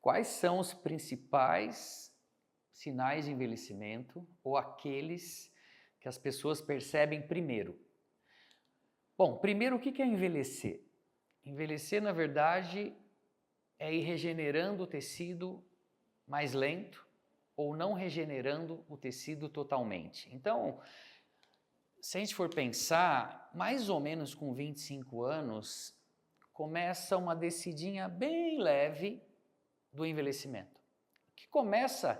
Quais são os principais sinais de envelhecimento ou aqueles que as pessoas percebem primeiro? Bom, primeiro, o que é envelhecer? Envelhecer, na verdade, é ir regenerando o tecido mais lento ou não regenerando o tecido totalmente. Então, se a gente for pensar, mais ou menos com 25 anos, começa uma descidinha bem leve do envelhecimento. Que começa,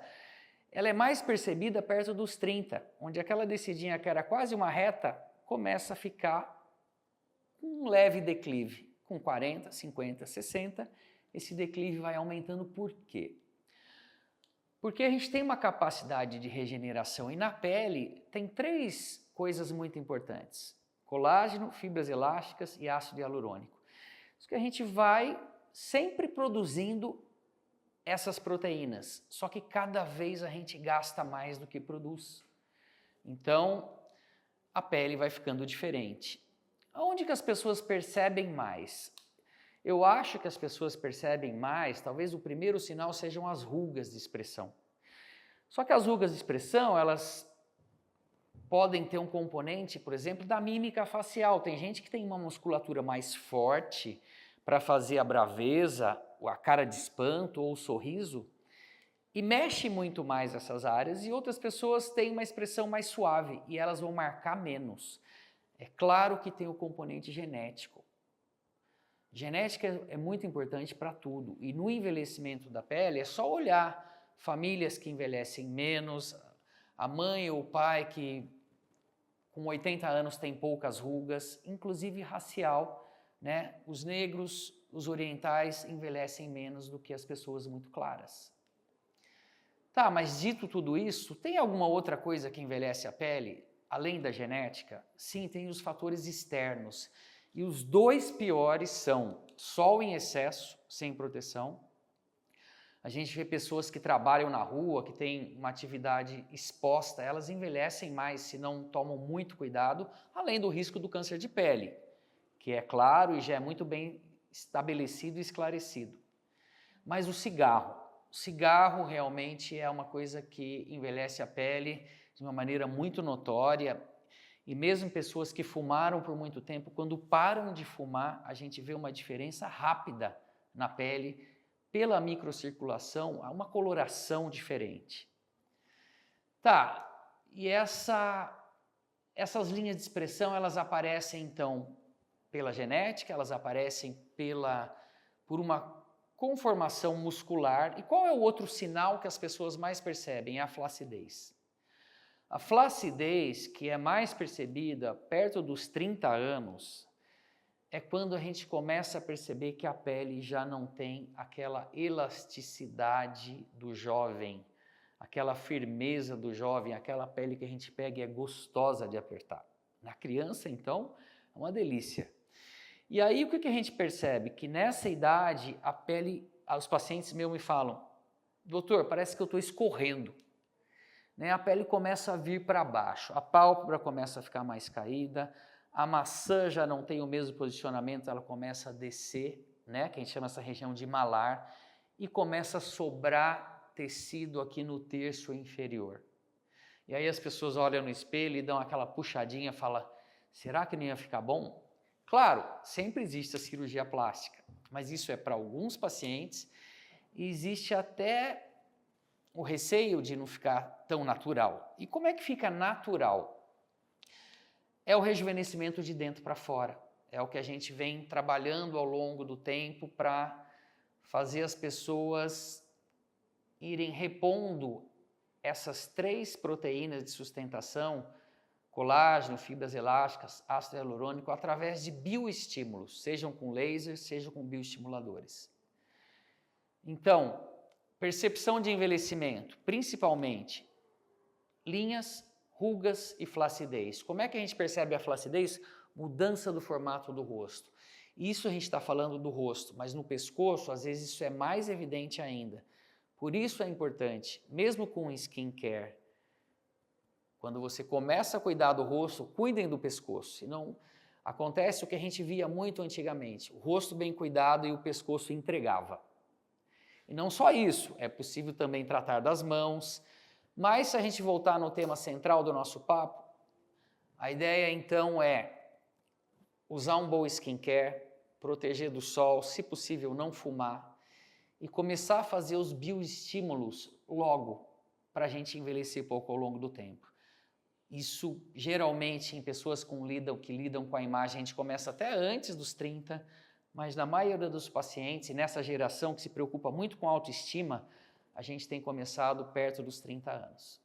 ela é mais percebida perto dos 30, onde aquela descidinha que era quase uma reta, começa a ficar com um leve declive. Com 40, 50, 60, esse declive vai aumentando. Por quê? Porque a gente tem uma capacidade de regeneração e na pele tem 3 coisas muito importantes: colágeno, fibras elásticas e ácido hialurônico. Isso que a gente vai sempre produzindo essas proteínas, só que cada vez a gente gasta mais do que produz. Então, a pele vai ficando diferente. Aonde que as pessoas percebem mais? Eu acho que as pessoas percebem mais, talvez o primeiro sinal sejam as rugas de expressão. Só que as rugas de expressão, elas podem ter um componente, por exemplo, da mímica facial. Tem gente que tem uma musculatura mais forte para fazer a braveza, a cara de espanto ou o sorriso, e mexe muito mais essas áreas, e outras pessoas têm uma expressão mais suave e elas vão marcar menos. É claro que tem o componente genético. Genética é muito importante para tudo, e no envelhecimento da pele é só olhar famílias que envelhecem menos, a mãe ou o pai que com 80 anos tem poucas rugas, inclusive racial, né? Os negros, os orientais envelhecem menos do que as pessoas muito claras. Tá, mas dito tudo isso, tem alguma outra coisa que envelhece a pele, além da genética? Sim, tem os fatores externos. E os 2 piores são sol em excesso, sem proteção. A gente vê pessoas que trabalham na rua, que têm uma atividade exposta, elas envelhecem mais se não tomam muito cuidado, além do risco do câncer de pele, que é claro e já é muito bem estabelecido e esclarecido. Mas o cigarro realmente é uma coisa que envelhece a pele de uma maneira muito notória, e mesmo pessoas que fumaram por muito tempo, quando param de fumar, a gente vê uma diferença rápida na pele, pela microcirculação, há uma coloração diferente. Tá, e essas linhas de expressão, elas aparecem então pela genética, elas aparecem por uma conformação muscular. E qual é o outro sinal que as pessoas mais percebem? É a flacidez. A flacidez, que é mais percebida perto dos 30 anos, é quando a gente começa a perceber que a pele já não tem aquela elasticidade do jovem, aquela firmeza do jovem, aquela pele que a gente pega e é gostosa de apertar. Na criança, então, é uma delícia. E aí o que a gente percebe? Que nessa idade, a pele, os pacientes meus me falam: doutor, parece que eu estou escorrendo. Né? A pele começa a vir para baixo, a pálpebra começa a ficar mais caída, a maçã já não tem o mesmo posicionamento, ela começa a descer, né? Que a gente chama essa região de malar, e começa a sobrar tecido aqui no terço inferior. E aí as pessoas olham no espelho e dão aquela puxadinha e falam: será que não ia ficar bom? Claro, sempre existe a cirurgia plástica, mas isso é para alguns pacientes e existe até o receio de não ficar tão natural. E como é que fica natural? É o rejuvenescimento de dentro para fora. É o que a gente vem trabalhando ao longo do tempo para fazer as pessoas irem repondo essas 3 proteínas de sustentação, colágeno, fibras elásticas, ácido hialurônico, através de bioestímulos, sejam com laser, sejam com bioestimuladores. Então, percepção de envelhecimento, principalmente linhas, rugas e flacidez. Como é que a gente percebe a flacidez? Mudança do formato do rosto. Isso a gente está falando do rosto, mas no pescoço, às vezes, isso é mais evidente ainda. Por isso é importante, mesmo com skincare, quando você começa a cuidar do rosto, cuidem do pescoço, senão acontece o que a gente via muito antigamente, o rosto bem cuidado e o pescoço entregava. E não só isso, é possível também tratar das mãos, mas se a gente voltar no tema central do nosso papo, a ideia então é usar um bom skincare, proteger do sol, se possível não fumar e começar a fazer os bioestímulos logo para a gente envelhecer pouco ao longo do tempo. Isso geralmente em pessoas que lidam com a imagem, a gente começa até antes dos 30, mas na maioria dos pacientes, e nessa geração que se preocupa muito com a autoestima, a gente tem começado perto dos 30 anos.